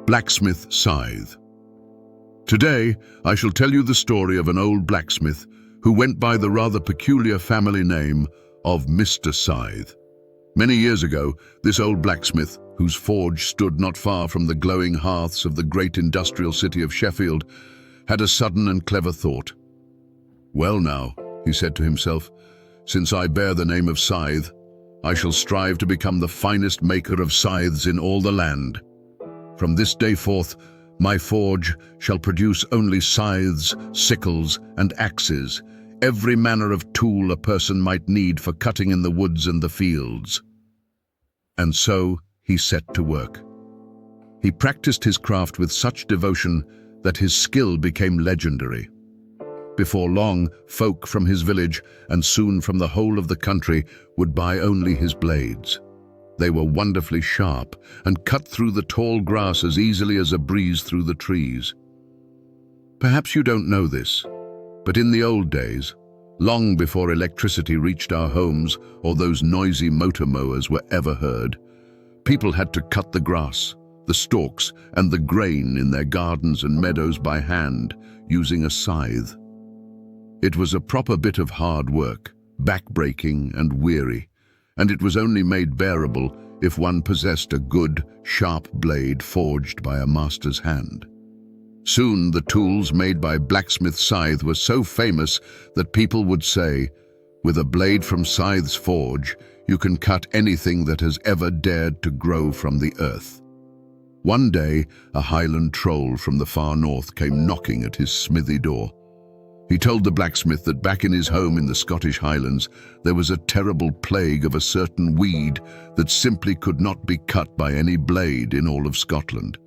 Blacksmith Scythe. Today, I shall tell you the story of an old blacksmith who went by the rather peculiar family name of Mr. Scythe. Many years ago, this old blacksmith, whose forge stood not far from the glowing hearths of the great industrial city of Sheffield, had a sudden and clever thought. "Well now," he said to himself, "since I bear the name of Scythe, I shall strive to become the finest maker of scythes in all the land. From this day forth, my forge shall produce only scythes, sickles, and axes, every manner of tool a person might need for cutting in the woods and the fields." And so he set to work. He practiced his craft with such devotion that his skill became legendary. Before long, folk from his village, and soon from the whole of the country, would buy only his blades. They were wonderfully sharp and cut through the tall grass as easily as a breeze through the trees. Perhaps you don't know this, but in the old days, long before electricity reached our homes or those noisy motor mowers were ever heard, people had to cut the grass, the stalks, and the grain in their gardens and meadows by hand, using a scythe. It was a proper bit of hard work, back-breaking and weary, and it was only made bearable if one possessed a good, sharp blade forged by a master's hand. Soon the tools made by Blacksmith Scythe were so famous that people would say, "With a blade from Scythe's forge, you can cut anything that has ever dared to grow from the earth." One day, a Highland troll from the far north came knocking at his smithy door. He told the blacksmith that back in his home in the Scottish Highlands, there was a terrible plague of a certain weed that simply could not be cut by any blade in all of Scotland.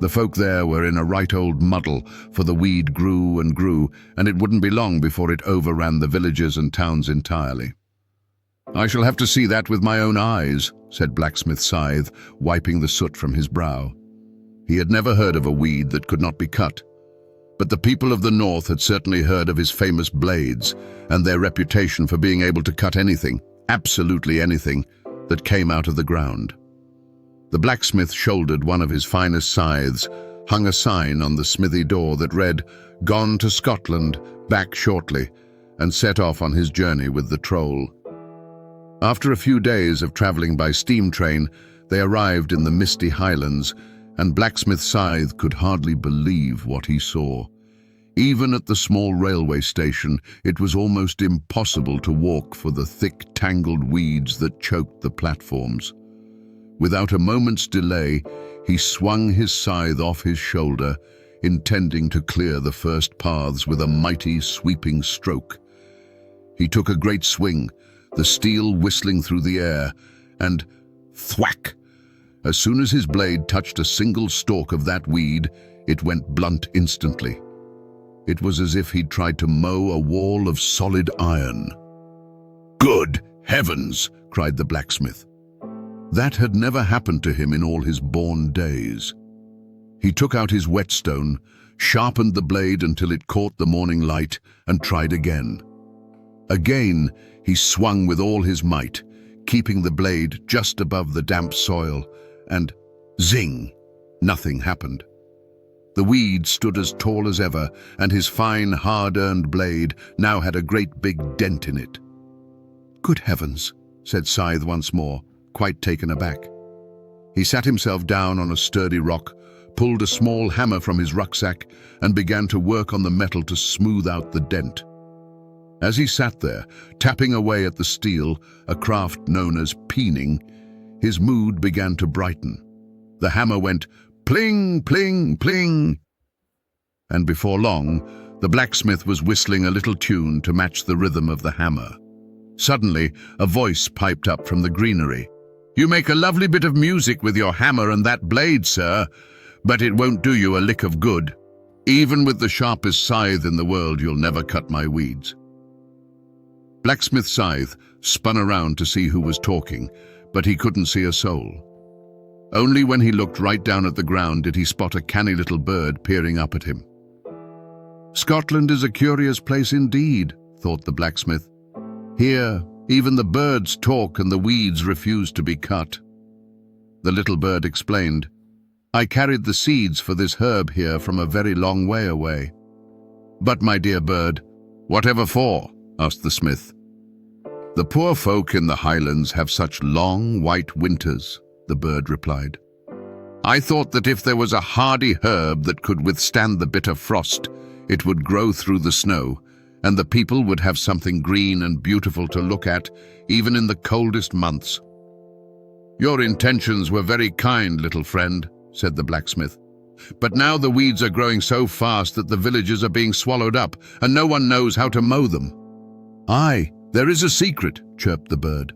The folk there were in a right old muddle, for the weed grew and grew, and it wouldn't be long before it overran the villages and towns entirely. "I shall have to see that with my own eyes," said Blacksmith Scythe, wiping the soot from his brow. He had never heard of a weed that could not be cut. But the people of the north had certainly heard of his famous blades and their reputation for being able to cut anything, absolutely anything, that came out of the ground. The blacksmith shouldered one of his finest scythes, hung a sign on the smithy door that read, "Gone to Scotland, back shortly," and set off on his journey with the troll. After a few days of traveling by steam train, they arrived in the misty Highlands, and Blacksmith Scythe could hardly believe what he saw. Even at the small railway station, it was almost impossible to walk for the thick, tangled weeds that choked the platforms. Without a moment's delay, he swung his scythe off his shoulder, intending to clear the first paths with a mighty, sweeping stroke. He took a great swing, the steel whistling through the air, and thwack! As soon as his blade touched a single stalk of that weed, it went blunt instantly. It was as if he'd tried to mow a wall of solid iron. "Good heavens!" cried the blacksmith. That had never happened to him in all his born days. He took out his whetstone, sharpened the blade until it caught the morning light, and tried again. Again, he swung with all his might, keeping the blade just above the damp soil, and zing! Nothing happened. The weed stood as tall as ever, and his fine, hard-earned blade now had a great big dent in it. "Good heavens," said Scythe once more, quite taken aback. He sat himself down on a sturdy rock, pulled a small hammer from his rucksack, and began to work on the metal to smooth out the dent. As he sat there, tapping away at the steel, a craft known as peening, his mood began to brighten. The hammer went pling, pling, pling, and before long, the blacksmith was whistling a little tune to match the rhythm of the hammer. Suddenly, a voice piped up from the greenery. "You make a lovely bit of music with your hammer and that blade, sir, but it won't do you a lick of good. Even with the sharpest scythe in the world, you'll never cut my weeds." Blacksmith Scythe spun around to see who was talking, but he couldn't see a soul. Only when he looked right down at the ground did he spot a canny little bird peering up at him. "Scotland is a curious place indeed," thought the blacksmith. "Here, even the birds talk and the weeds refuse to be cut." The little bird explained, I carried the seeds for this herb here from a very long way away." "But, my dear bird, whatever for?" asked the smith. "The poor folk in the Highlands have such long white winters," the bird replied. "I thought that if there was a hardy herb that could withstand the bitter frost, it would grow through the snow, and the people would have something green and beautiful to look at, even in the coldest months." "Your intentions were very kind, little friend," said the blacksmith. "But now the weeds are growing so fast that the villages are being swallowed up, and no one knows how to mow them." "Aye, there is a secret," chirped the bird.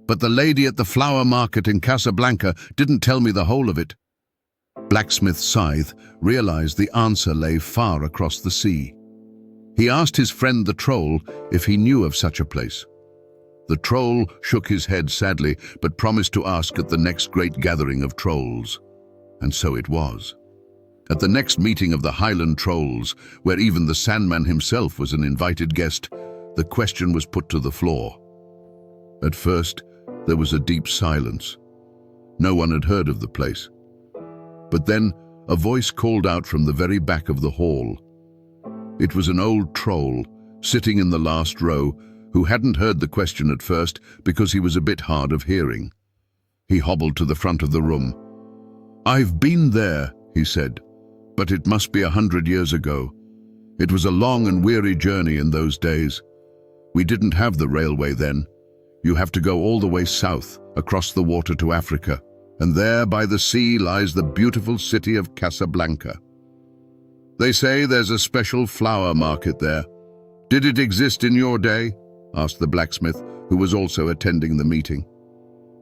"But the lady at the flower market in Casablanca didn't tell me the whole of it." Blacksmith Scythe realized the answer lay far across the sea. He asked his friend the troll if he knew of such a place. The troll shook his head sadly, but promised to ask at the next great gathering of trolls. And so it was. At the next meeting of the Highland trolls, where even the Sandman himself was an invited guest, the question was put to the floor. At first, there was a deep silence. No one had heard of the place. But then a voice called out from the very back of the hall. It was an old troll, sitting in the last row, who hadn't heard the question at first because he was a bit hard of hearing. He hobbled to the front of the room. "I've been there," he said, "but it must be 100 years ago. It was a long and weary journey in those days. We didn't have the railway then. You have to go all the way south, across the water to Africa, and there by the sea lies the beautiful city of Casablanca. They say there's a special flower market there. Did it exist in your day?" asked the blacksmith, who was also attending the meeting.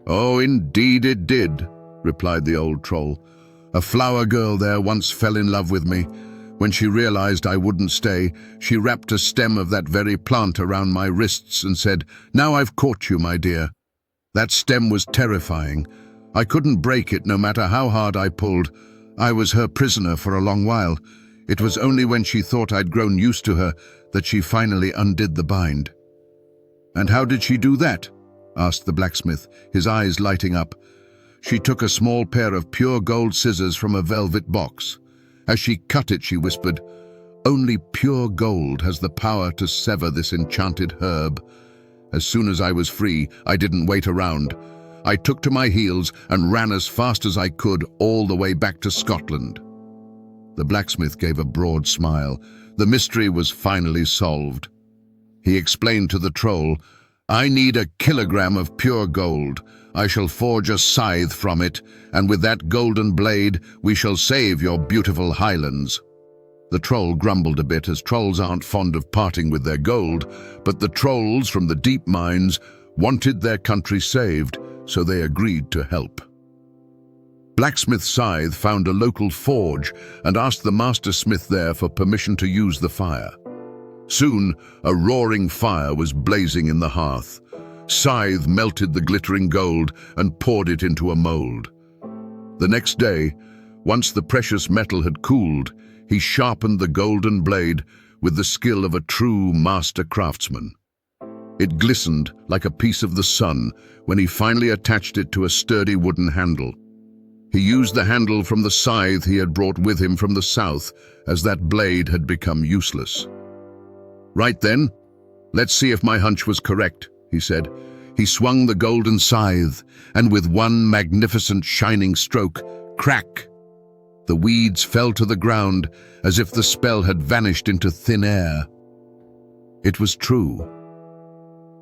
"Oh, indeed it did," replied the old troll. "A flower girl there once fell in love with me. When she realized I wouldn't stay, she wrapped a stem of that very plant around my wrists and said, 'Now I've caught you, my dear.' That stem was terrifying. I couldn't break it no matter how hard I pulled. I was her prisoner for a long while. It was only when she thought I'd grown used to her that she finally undid the bind." "And how did she do that?" asked the blacksmith, his eyes lighting up. "She took a small pair of pure gold scissors from a velvet box. As she cut it, she whispered, 'Only pure gold has the power to sever this enchanted herb.' As soon as I was free, I didn't wait around. I took to my heels and ran as fast as I could all the way back to Scotland." The blacksmith gave a broad smile. The mystery was finally solved. He explained to the troll, "I need 1 kilogram of pure gold. I shall forge a scythe from it, and with that golden blade we shall save your beautiful Highlands." The troll grumbled a bit, as trolls aren't fond of parting with their gold, but the trolls from the deep mines wanted their country saved, so they agreed to help. Blacksmith Scythe found a local forge and asked the master smith there for permission to use the fire. Soon, a roaring fire was blazing in the hearth. Scythe melted the glittering gold and poured it into a mold. The next day, once the precious metal had cooled, he sharpened the golden blade with the skill of a true master craftsman. It glistened like a piece of the sun when he finally attached it to a sturdy wooden handle. He used the handle from the scythe he had brought with him from the south, as that blade had become useless. "Right then, let's see if my hunch was correct," he said. He swung the golden scythe, and with one magnificent shining stroke, crack! The weeds fell to the ground as if the spell had vanished into thin air. It was true.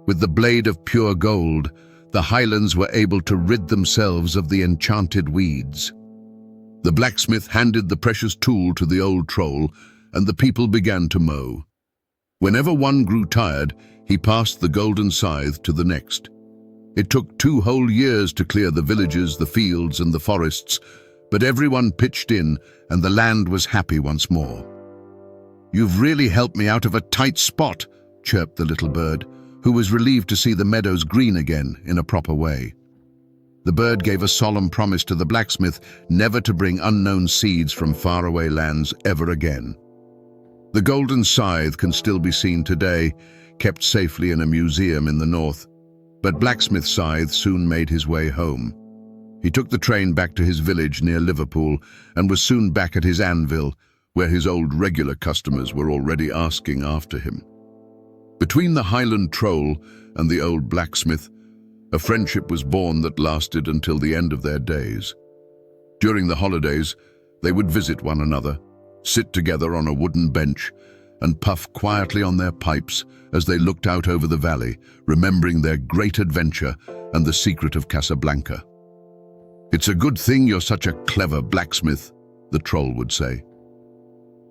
With the blade of pure gold, the Highlands were able to rid themselves of the enchanted weeds. The blacksmith handed the precious tool to the old troll, and the people began to mow. Whenever one grew tired, he passed the golden scythe to the next. It took 2 whole years to clear the villages, the fields, and the forests, but everyone pitched in, and the land was happy once more. "You've really helped me out of a tight spot," chirped the little bird, who was relieved to see the meadows green again in a proper way. The bird gave a solemn promise to the blacksmith never to bring unknown seeds from faraway lands ever again. The golden scythe can still be seen today, kept safely in a museum in the north, but Blacksmith Scythe soon made his way home. He took the train back to his village near Liverpool and was soon back at his anvil, where his old regular customers were already asking after him. Between the Highland troll and the old blacksmith, a friendship was born that lasted until the end of their days. During the holidays, they would visit one another, sit together on a wooden bench, and puff quietly on their pipes as they looked out over the valley, remembering their great adventure and the secret of Casablanca. "It's a good thing you're such a clever blacksmith," the troll would say.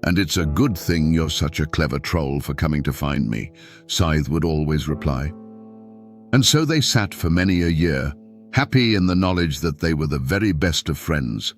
"And it's a good thing you're such a clever troll for coming to find me," Scythe would always reply. And so they sat for many a year, happy in the knowledge that they were the very best of friends.